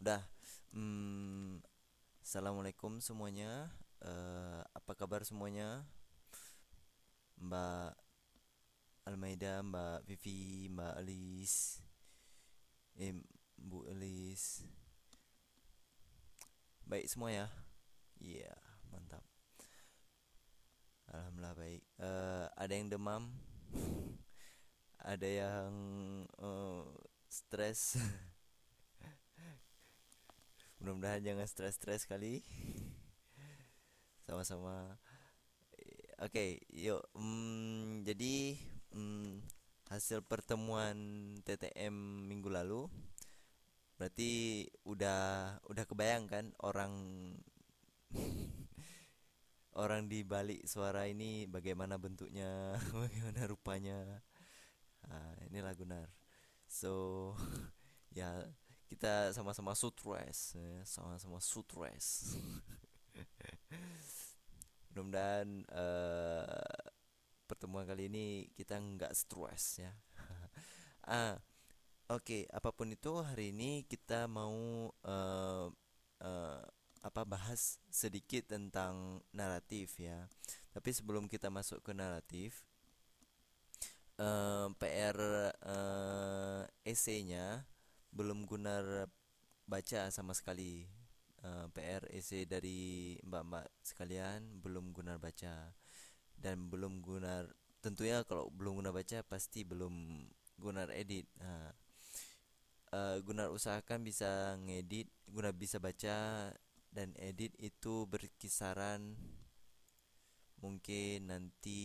Udah. Assalamualaikum semuanya. Apa kabar semuanya? Mbak Almaida, Mbak Vivi, Mbak Elis, Bu Elis. Baik semua ya? Iya, mantap. Alhamdulillah baik. Ada yang demam, ada yang stres. Mudah-mudahan jangan stres-stres kali. Sama-sama. Oke, yuk. Jadi mm, hasil pertemuan TTM minggu lalu, berarti udah kebayang kan orang orang di balik suara ini bagaimana bentuknya, bagaimana rupanya. Inilah Gunar. So, ya kita sama-sama sutras, sama-sama sutras. Mudah-mudahan pertemuan kali ini kita nggak stres ya. Ah, Oke, apapun itu hari ini kita mau eh, bahas sedikit tentang naratif ya. Tapi sebelum kita masuk ke naratif, PR esainya belum Gunar baca sama sekali. PR esai dari mbak-mbak sekalian belum Gunar baca dan belum Gunar, tentunya kalau belum Gunar baca pasti belum Gunar edit. Gunar usahakan bisa ngedit, Gunar bisa baca dan edit itu berkisaran mungkin nanti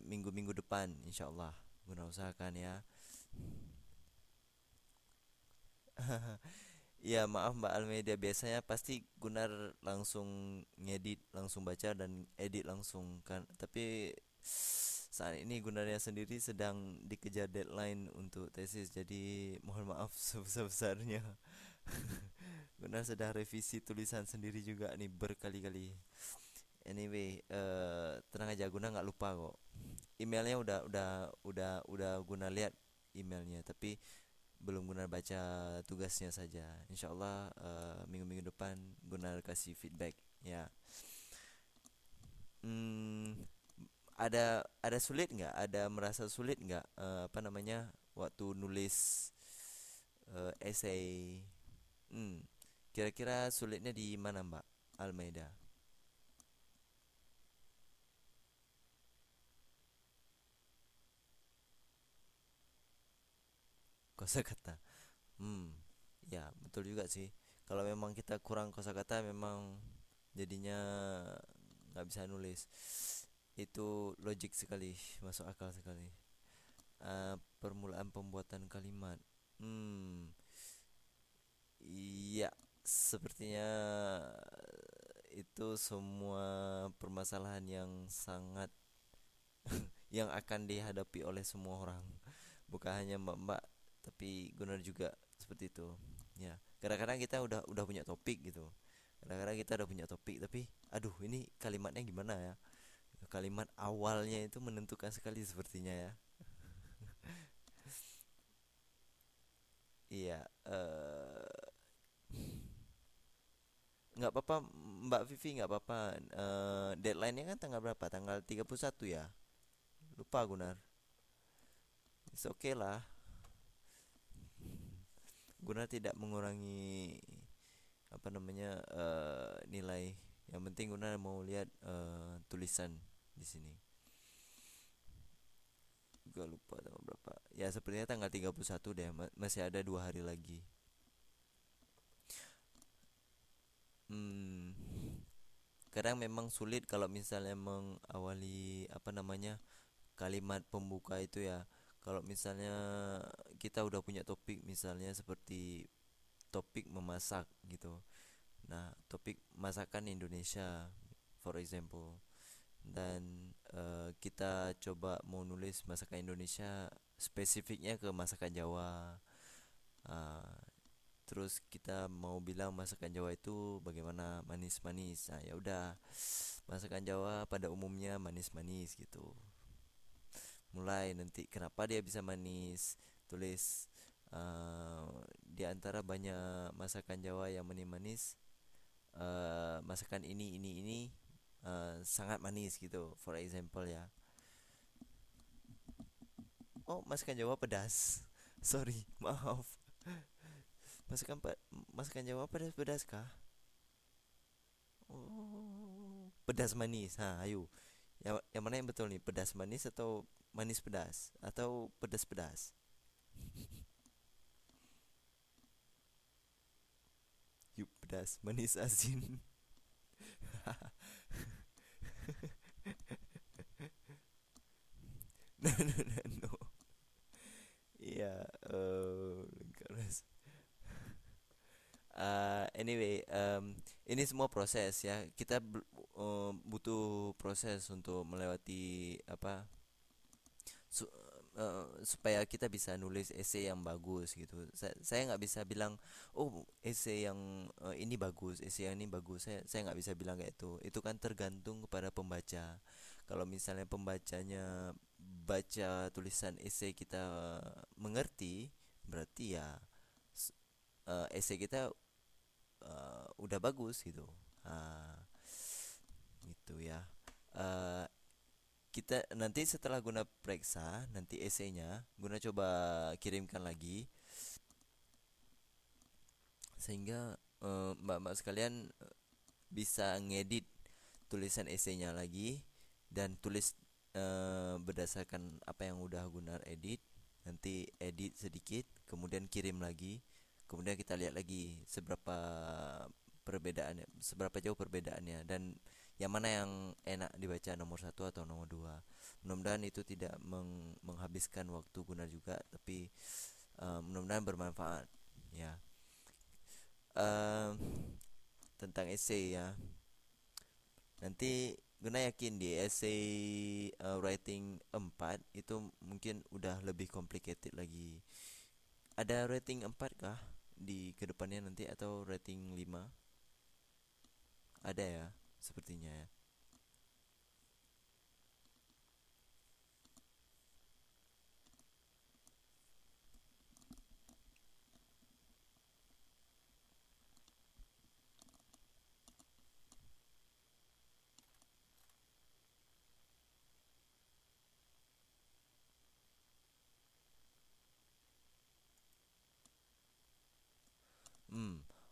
minggu-minggu depan insyaallah Gunar usahakan ya. Ya maaf Mbak Almeida, biasanya pasti Gunar langsung ngedit, langsung baca dan edit langsung kan. Tapi saat ini Gunarnya sendiri sedang dikejar deadline untuk tesis, jadi mohon maaf sebesar-besarnya. Gunar sedang revisi tulisan sendiri juga nih berkali-kali. Anyway, tenang aja, Guna nggak lupa kok. Emailnya udah Guna lihat emailnya, tapi belum Guna baca tugasnya saja. Insya Allah minggu-minggu depan Guna kasih feedback ya. Hmm, ada sulit nggak? Ada merasa sulit nggak? Waktu nulis essay? Hmm, kira-kira sulitnya di mana Mbak Almeida? Kosakata. Hmm, ya betul juga sih. Kalau memang kita kurang kosakata memang jadinya nggak bisa nulis. Itu logik sekali, masuk akal sekali. Permulaan pembuatan kalimat. Hmm, iya, sepertinya itu semua permasalahan yang sangat yang akan dihadapi oleh semua orang, bukan hanya mbak-mbak, tapi Gunnar juga seperti itu. Ya, kadang-kadang kita udah punya topik gitu. Kadang-kadang kita udah punya topik, tapi aduh ini kalimatnya gimana ya? Kalimat awalnya itu menentukan sekali sepertinya ya. Iya, nggak apa-apa Mbak Vivi, nggak apa-apa. Deadline-nya kan tanggal berapa? Tanggal 31 ya? Lupa Gunar. It's okay lah. Gunar tidak mengurangi nilai. Yang penting Gunar mau lihat tulisan di sini. Gak lupa tanggal berapa. Ya sepertinya tanggal 31 deh. Masih ada 2 hari lagi. Hmm, kadang memang sulit kalau misalnya mengawali kalimat pembuka itu ya. Kalau misalnya kita udah punya topik, misalnya seperti topik memasak gitu. Nah, topik masakan Indonesia for example. Dan kita coba mau nulis masakan Indonesia, spesifiknya ke masakan Jawa. Ah, Terus kita mau bilang masakan Jawa itu bagaimana, manis-manis. Nah, ya udah, masakan Jawa pada umumnya manis-manis gitu. Mulai nanti kenapa dia bisa manis, tulis Eh, di antara banyak masakan Jawa yang manis-manis, masakan ini sangat manis gitu. For example ya. Oh, masakan Jawa pedas. Sorry, maaf. Masakan masakan Jawa pedas-pedas kah? Oh, pedas manis. Ha, ayo. Yang mana yang betul nih? Pedas manis atau manis pedas atau pedas pedas? Yuk, pedas, manis, asin. No, no, no, no. Iya, keras. Anyway, ini semua proses ya. Kita butuh proses untuk melewati apa supaya kita bisa nulis esai yang bagus gitu. Saya nggak bisa bilang, oh esai yang ini bagus, esai yang ini bagus. Saya nggak bisa bilang kayak itu. Itu kan tergantung kepada pembaca. Kalau misalnya pembacanya baca tulisan esai kita mengerti, berarti ya esai kita udah bagus gitu. Ah, gitu ya. Eh, kita nanti setelah Guna periksa nanti esainya, Guna coba kirimkan lagi sehingga mbak-mbak sekalian bisa ngedit tulisan esainya lagi dan tulis berdasarkan apa yang udah Guna edit. Nanti edit sedikit kemudian kirim lagi, kemudian kita lihat lagi perbedaannya, seberapa jauh perbedaannya, dan yang mana yang enak dibaca, nomor satu atau nomor dua. Mudah-mudahan itu tidak menghabiskan waktu Guna juga, tapi mudah-mudahan bermanfaat ya. Em, Tentang essay ya, nanti Guna yakin di essay writing 4 itu mungkin udah lebih complicated lagi. Ada rating 4 kah di kedepannya nanti atau rating 5? Ada ya, sepertinya ya.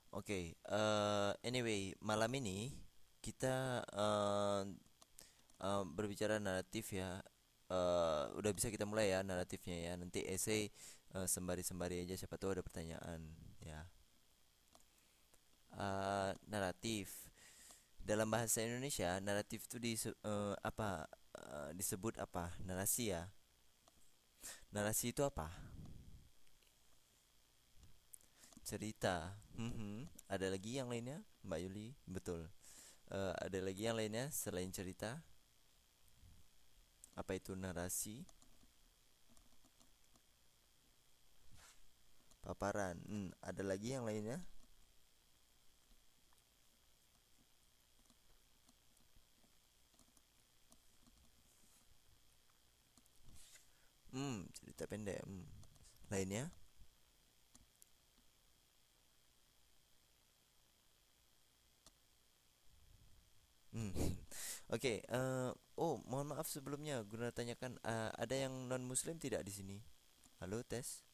Oke. Anyway, malam ini kita berbicara naratif ya. Udah bisa kita mulai ya naratifnya ya. Nanti essay sembari-sembari aja, siapa tahu ada pertanyaan ya. Naratif dalam bahasa Indonesia, naratif itu disebut apa? Narasi ya. Narasi itu apa? Cerita. Ada lagi yang lainnya, Mbak Yuli? Betul. Ada lagi yang lainnya selain cerita? Apa itu narasi? Paparan. Ada lagi yang lainnya? Cerita pendek. Lainnya? Hmm. Oke. Oh, mohon maaf sebelumnya. Guna tanyakan, ada yang non Muslim tidak di sini? Halo, tes.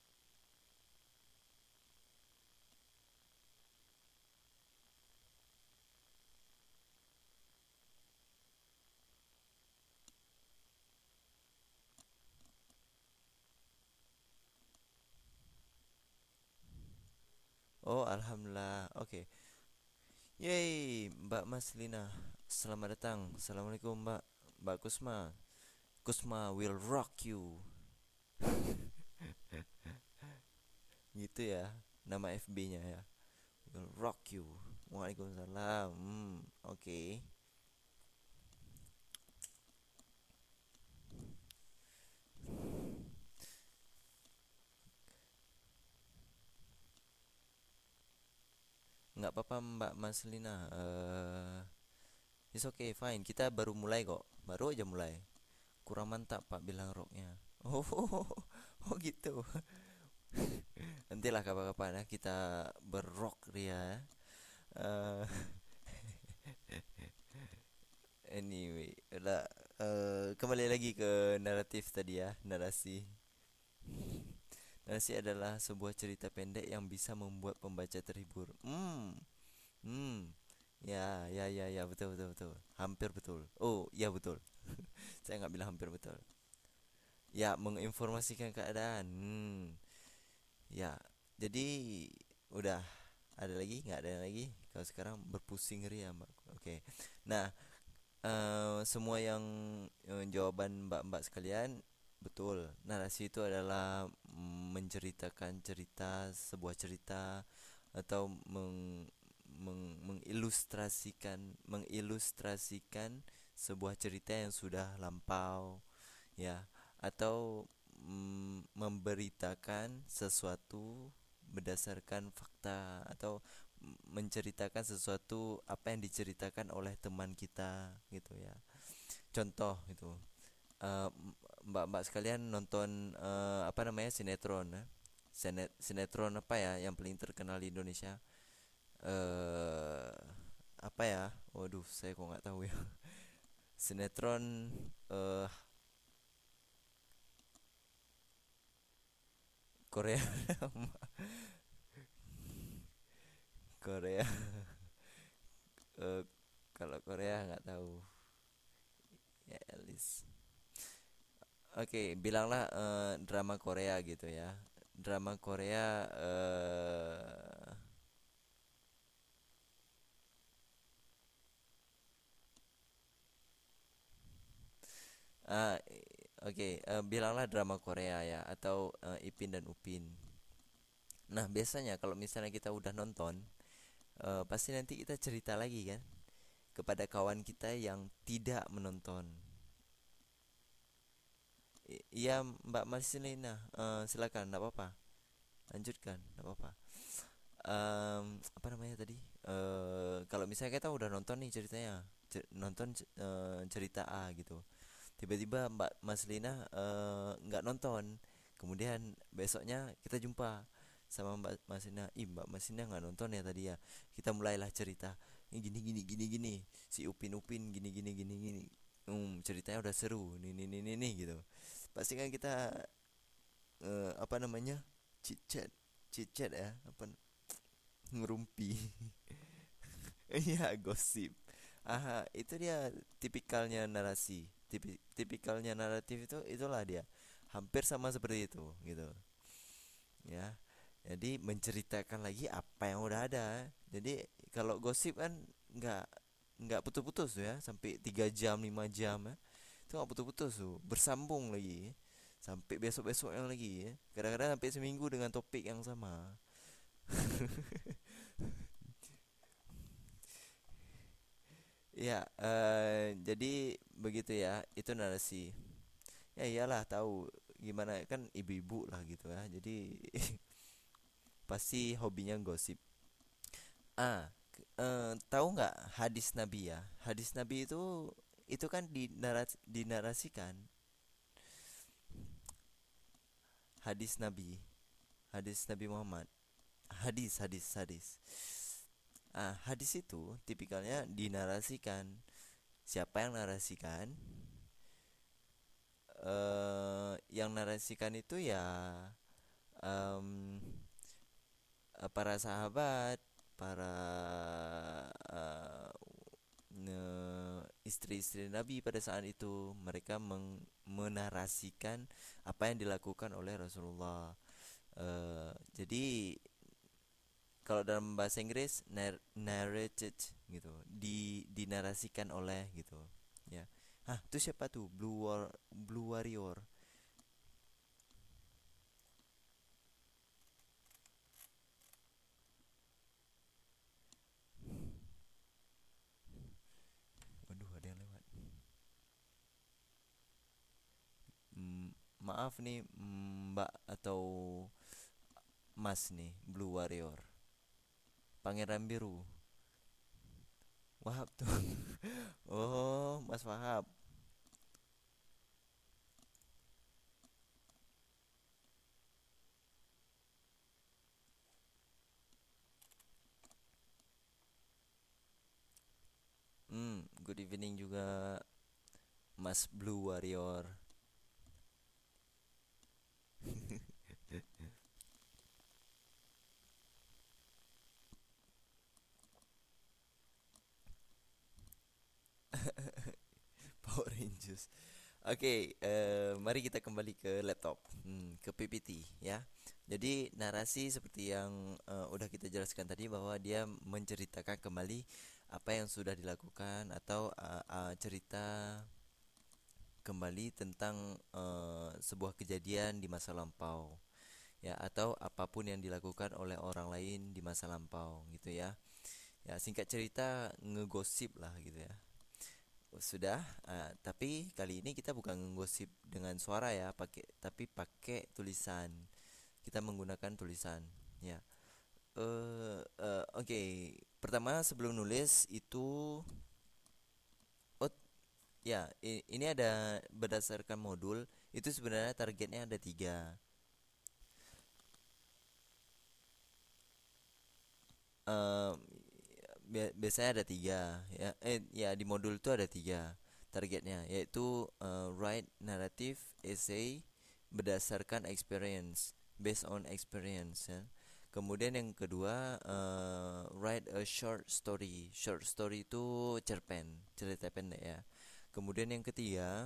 Oh, alhamdulillah. Oke. Yeay, Mbak Maslina. Selamat datang. Assalamualaikum, Mbak. Mbak Kusma. Kusma will rock you. Gitu ya. Nama FB-nya ya. Will rock you. Waalaikumsalam. Oke. Nggak apa-apa, Mbak Maslina. It's okay, fine. Kita baru mulai kok. Baru aja mulai. Kurang mantap Pak bilang rocknya. Oh, oh gitu. Nantilah kapan-kapan ya kita berrock Ria ya. Eh, anyway, udah, kembali lagi ke naratif tadi ya, narasi. Narasi adalah sebuah cerita pendek yang bisa membuat pembaca terhibur. Hmm, ya, ya, ya, ya, betul, betul, betul. Hampir betul. Oh, ya betul. Saya nggak bilang hampir betul. Ya, menginformasikan keadaan. Ya. Jadi udah ada lagi? Nggak ada lagi. Kalau sekarang berpusing ria, Mbak. Oke. Nah, semua yang jawaban mbak-mbak sekalian betul. Narasi itu adalah menceritakan cerita, sebuah cerita atau mengilustrasikan sebuah cerita yang sudah lampau, ya, atau memberitakan sesuatu berdasarkan fakta atau menceritakan sesuatu apa yang diceritakan oleh teman kita gitu ya. Contoh itu, eh, mbak-mbak sekalian nonton apa namanya, sinetron ya. Sinetron apa ya yang paling terkenal di Indonesia, eh apa ya, waduh saya kok nggak tahu ya. Sinetron, eh Korea. Korea. Eh, kalau Korea nggak tahu ya, at least. Oke, bilanglah drama Korea gitu ya. Drama Korea, oke, bilanglah drama Korea ya, atau Ipin dan Upin. Nah, biasanya kalau misalnya kita udah nonton, pasti nanti kita cerita lagi kan kepada kawan kita yang tidak menonton. Iya, Mbak Marcelina, silakan, enggak apa-apa. Lanjutkan, enggak apa-apa. Apa namanya tadi? Kalau misalnya kita udah nonton nih ceritanya, nonton cerita A gitu. Tiba-tiba Mbak Maslina nggak nonton. Kemudian besoknya kita jumpa sama Mbak Maslina. Mbak Maslina nggak nonton ya tadi ya. Kita mulailah cerita. Ini gini gini gini gini. Si Upin Upin gini gini gini gini. Ceritanya udah seru. Nih gitu. Pasti kan kita apa namanya? Chit chat, chit chat ya. Apa, ngerumpi. Iya, gosip. Aha, itu dia tipikalnya narasi. Tipikalnya naratif itu, itulah dia. Hampir sama seperti itu gitu. Ya. Jadi menceritakan lagi apa yang udah ada. Jadi kalau gosip kan nggak nggak putus-putus tuh ya, sampai 3 jam, 5 jam ya. Itu nggak putus-putus tuh, bersambung lagi. Sampai besok-besoknya lagi ya. Kadang-kadang sampai seminggu dengan topik yang sama. Ya, jadi begitu ya, itu narasi. Ya iyalah, tahu gimana kan, ibu-ibu lah gitu ya. Jadi pasti hobinya gosip. Tahu nggak hadis Nabi ya? Hadis Nabi itu kan dinarasikan. Hadis Nabi, hadis Nabi Muhammad. Hadis, hadis, hadis. Hadis itu tipikalnya dinarasikan. Siapa yang narasikan? Yang narasikan itu ya, em, para sahabat, para istri-istri Nabi pada saat itu. Mereka menarasikan apa yang dilakukan oleh Rasulullah. Jadi kalau dalam bahasa Inggris, narrated gitu, dinarasikan oleh gitu ya. Itu siapa tuh? Blue Warrior. Waduh, ada yang lewat. Hmm, maaf nih, Mbak atau Mas nih, Blue Warrior. Pangeran Biru. Wahab tuh. Oh, Mas Wahab. juga Mas Blue Warrior. Power Rangers. Oke, mari kita kembali ke laptop, ke PPT ya. Jadi narasi seperti yang udah kita jelaskan tadi, bahwa dia menceritakan kembali apa yang sudah dilakukan, atau cerita kembali tentang sebuah kejadian di masa lampau ya, atau apapun yang dilakukan oleh orang lain di masa lampau gitu ya. Ya, singkat cerita ngegosip lah gitu ya. Sudah, tapi kali ini kita bukan ngegosip dengan suara ya, pakai tulisan. Kita menggunakan tulisan ya. Oke. Pertama, sebelum nulis itu, oh ya, ini ada berdasarkan modul. Itu sebenarnya targetnya ada tiga. eh Biasanya ada tiga ya. Ya, di modul itu ada tiga targetnya, yaitu write narrative essay berdasarkan experience, based on experience ya. Kemudian yang kedua, write a short story. Short story itu cerpen, cerita pendek ya. Kemudian yang ketiga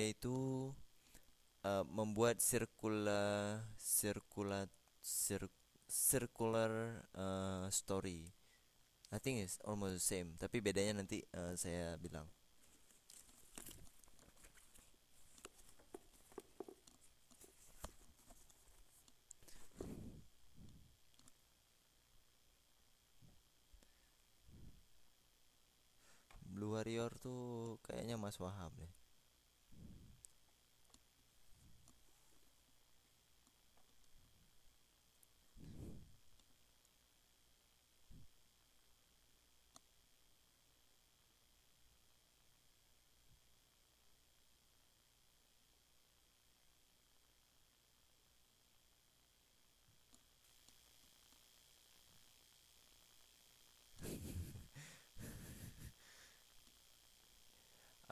itu membuat circular story. I think it's almost the same, tapi bedanya nanti saya bilang. Blue Warrior tuh kayaknya Mas Wahab deh.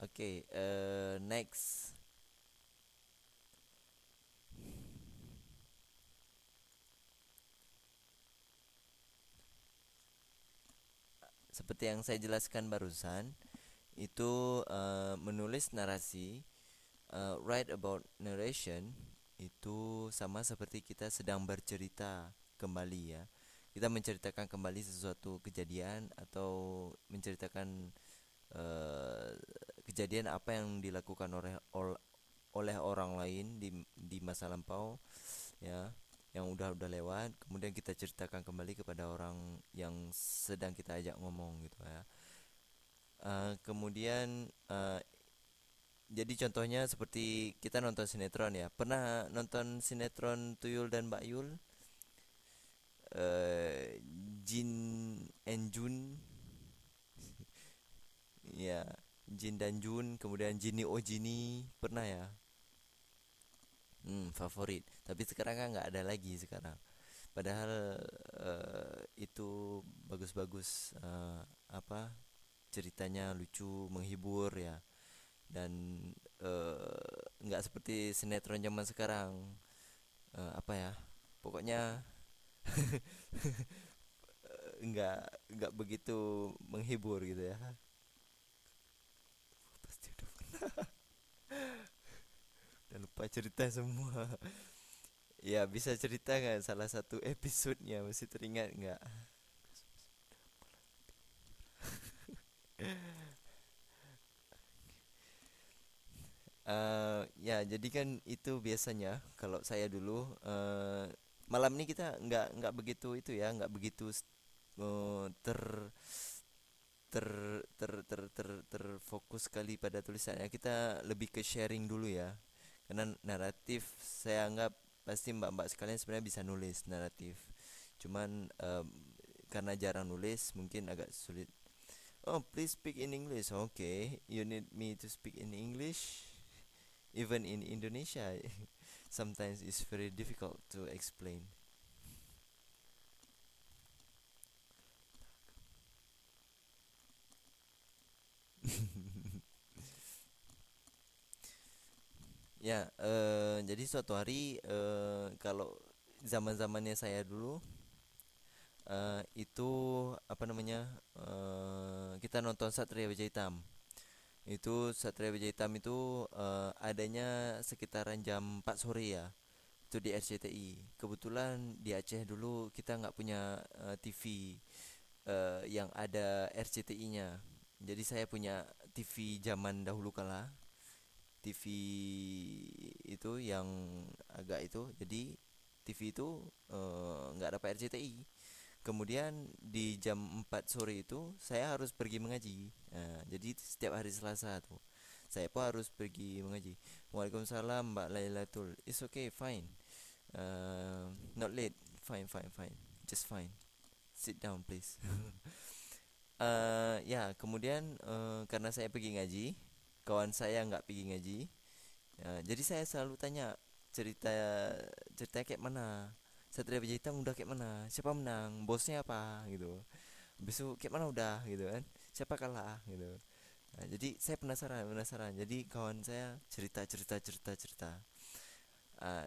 Oke, next. Seperti yang saya jelaskan barusan, itu menulis narasi, write about narration, itu sama seperti kita sedang bercerita kembali ya. Kita menceritakan kembali sesuatu kejadian, atau menceritakan eh, kejadian apa yang dilakukan oleh orang lain di masa lampau ya, yang udah lewat, kemudian kita ceritakan kembali kepada orang yang sedang kita ajak ngomong gitu ya. Kemudian jadi contohnya seperti kita nonton sinetron ya. Pernah nonton sinetron Tuyul dan Mbak Yul? Jin and Jun ya, Jin dan Jun, kemudian Jini oh Jini, pernah ya? Favorit. Tapi sekarang kan nggak ada lagi sekarang. Padahal itu bagus-bagus, apa, ceritanya lucu, menghibur ya. Dan nggak seperti sinetron zaman sekarang. Apa ya? Pokoknya nggak begitu menghibur gitu ya. Pasti udah lupa cerita semua. Ya, bisa cerita nggak salah satu episodenya, masih teringat nggak? Ya, jadi kan itu biasanya kalau saya dulu, malam ini kita nggak begitu itu ya, nggak begitu eh, ter ter terfokus sekali pada tulisannya. Kita lebih ke sharing dulu ya, karena naratif saya anggap pasti mbak-mbak sekalian sebenarnya bisa nulis naratif, cuman karena jarang nulis mungkin agak sulit. Oh, please speak in English. Okay, you need me to speak in English. Even in Indonesia, sometimes it's very difficult to explain. Ya, jadi suatu hari kalau zaman-zamannya saya dulu itu apa namanya? Kita nonton Satria Baja Hitam. Itu Satria Baja Hitam itu adanya sekitaran jam 4 sore ya. Itu di RCTI. Kebetulan di Aceh dulu kita nggak punya TV yang ada RCTI-nya. Jadi saya punya TV zaman dahulu kala, TV itu yang agak itu. Jadi TV itu nggak dapat RCTI. Kemudian di jam 4 sore itu saya harus pergi mengaji. Nah, jadi setiap hari Selasa tuh saya pun harus pergi mengaji. Waalaikumsalam Mbak Lailatul. It's okay, fine. Not late. Fine, fine, fine. Just fine. Sit down, please. Ya, kemudian karena saya pergi ngaji, kawan saya nggak pergi ngaji. Jadi saya selalu tanya cerita cerita kayak mana. Satria Baja Hitam udah kayak mana? Siapa menang? Bosnya apa gitu. Besok kayak mana udah gitu kan? Siapa kalah gitu. Nah, jadi saya penasaran, penasaran. Jadi kawan saya cerita cerita cerita cerita. Ah,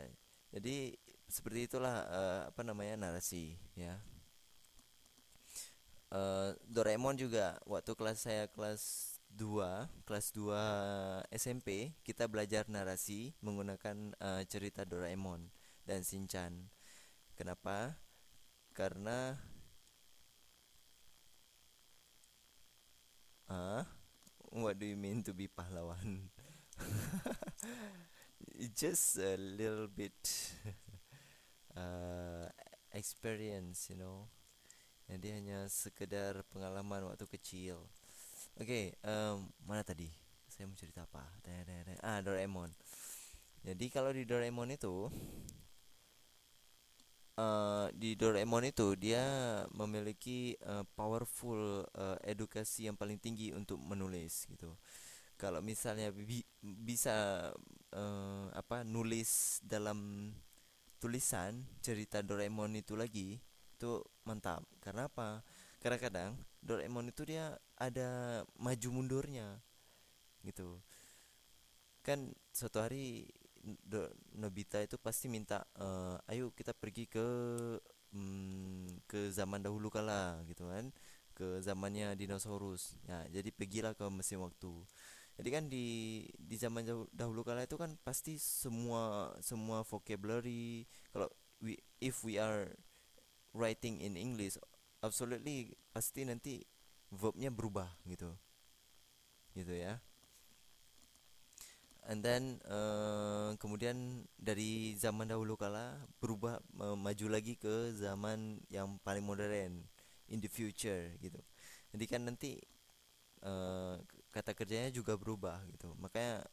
jadi seperti itulah apa namanya narasi ya. Doraemon juga waktu kelas 2 SMP kita belajar narasi menggunakan cerita Doraemon dan Shinchan. Kenapa? Karena ah, what do you mean to be pahlawan? It's just a little bit uh, experience, you know. Jadi hanya sekedar pengalaman waktu kecil. Oke, mana tadi? Saya mau cerita apa? Doraemon. Jadi kalau di Doraemon itu, dia memiliki powerful edukasi yang paling tinggi untuk menulis gitu. Kalau misalnya bisa apa nulis dalam tulisan cerita Doraemon itu lagi, itu mantap. Karena apa? Karena kadang Doraemon itu dia ada maju mundurnya gitu. Kan suatu hari Nobita itu pasti minta ayo kita pergi ke zaman dahulu kala gitu kan, ke zamannya dinosaurus ya. Jadi pergilah ke mesin waktu. Jadi kan di zaman dahulu kala itu kan pasti semua semua vocabulary, kalau if we are writing in English, absolutely pasti nanti verbnya berubah gitu gitu ya. And then kemudian dari zaman dahulu kala berubah, maju lagi ke zaman yang paling modern, in the future gitu. Jadi kan nanti kata kerjanya juga berubah gitu. Makanya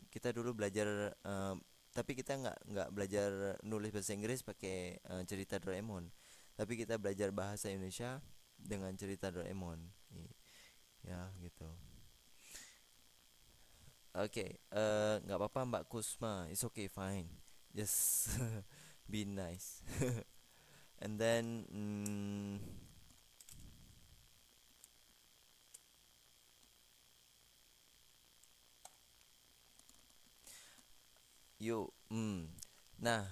kita dulu belajar, tapi kita nggak belajar nulis bahasa Inggris pakai cerita Doraemon. Tapi kita belajar bahasa Indonesia dengan cerita Doraemon. Ya gitu. Oke, nggak apa-apa Mbak Kusma, it's okay, fine. Just be nice. And then, yuk, nah,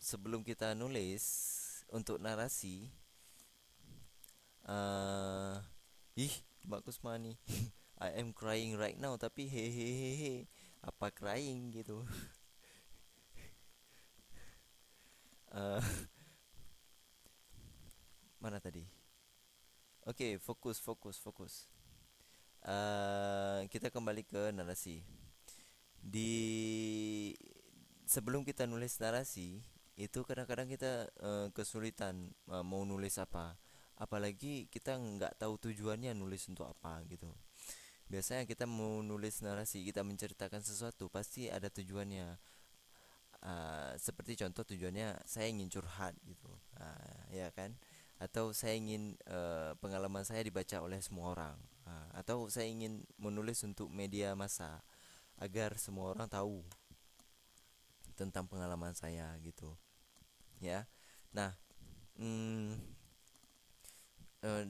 sebelum kita nulis untuk narasi, eh ih, Mbak Kusma nih, I am crying right now, tapi hehehehe, apa crying gitu? Eh, mana tadi? Oke, fokus, fokus, fokus. Kita kembali ke narasi. Di sebelum kita nulis narasi itu kadang-kadang kita kesulitan mau nulis apa, apalagi kita nggak tahu tujuannya nulis untuk apa gitu. Biasanya kita mau nulis narasi, kita menceritakan sesuatu pasti ada tujuannya. Seperti contoh tujuannya saya ingin curhat gitu, ya kan, atau saya ingin pengalaman saya dibaca oleh semua orang. Atau saya ingin menulis untuk media massa agar semua orang tahu tentang pengalaman saya gitu ya. Nah, mm,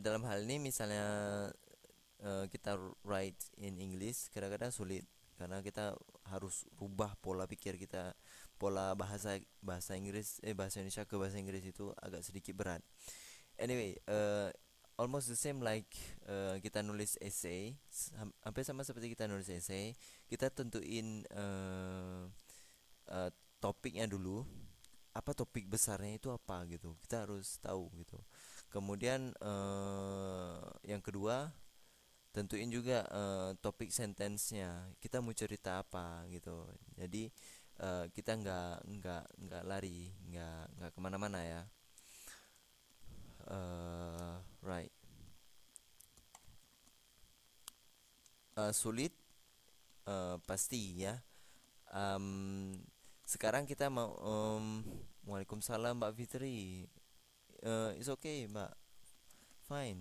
dalam hal ini misalnya kita write in English kadang-kadang sulit. karena kita harus rubah pola pikir kita, pola bahasa bahasa Inggris bahasa Indonesia ke bahasa Inggris itu agak sedikit berat. Anyway, almost the same like kita nulis essay, hampir sama seperti kita nulis essay. Kita tentuin topiknya dulu, apa topik besarnya itu apa gitu, kita harus tahu gitu. Kemudian yang kedua, tentuin juga topik sentence-nya, kita mau cerita apa gitu. Jadi kita nggak lari, nggak kemana-mana ya. Right. Sulit, pasti ya. Em, Sekarang kita mau Waalaikumsalam Mbak Fitri. It's okay Mbak, fine,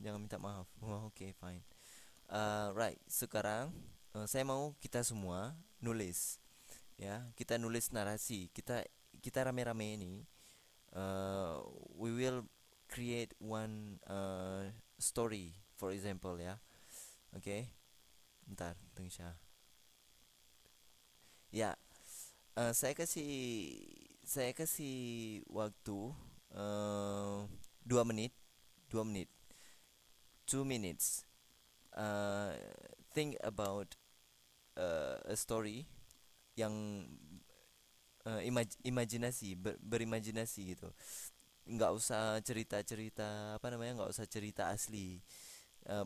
jangan minta maaf. Oh, oke, fine. Right, sekarang saya mau kita semua nulis ya, kita nulis narasi, kita rame-rame ini, we will create one story for example ya. Oke, bentar tunggu ya. Saya kasih waktu eh 2 menit, 2 menit, 2 minutes. uh, think about a story yang imajinasi, berimajinasi gitu. Nggak usah cerita-cerita apa namanya, nggak usah cerita asli.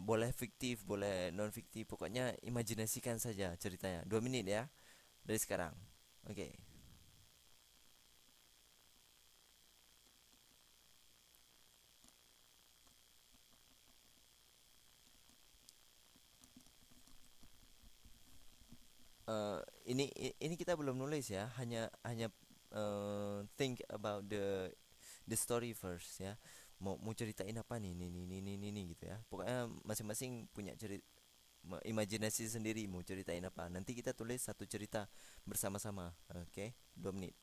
Boleh fiktif, boleh non fiktif, pokoknya imajinasikan saja ceritanya. 2 menit ya, dari sekarang. Oke. Eh, ini kita belum nulis ya, hanya hanya think about the story first ya. Mau ceritain apa nih, ini gitu ya. Pokoknya masing-masing punya cerita, imajinasi sendiri mau ceritain apa. Nanti kita tulis satu cerita bersama-sama. Oke, 2 menit.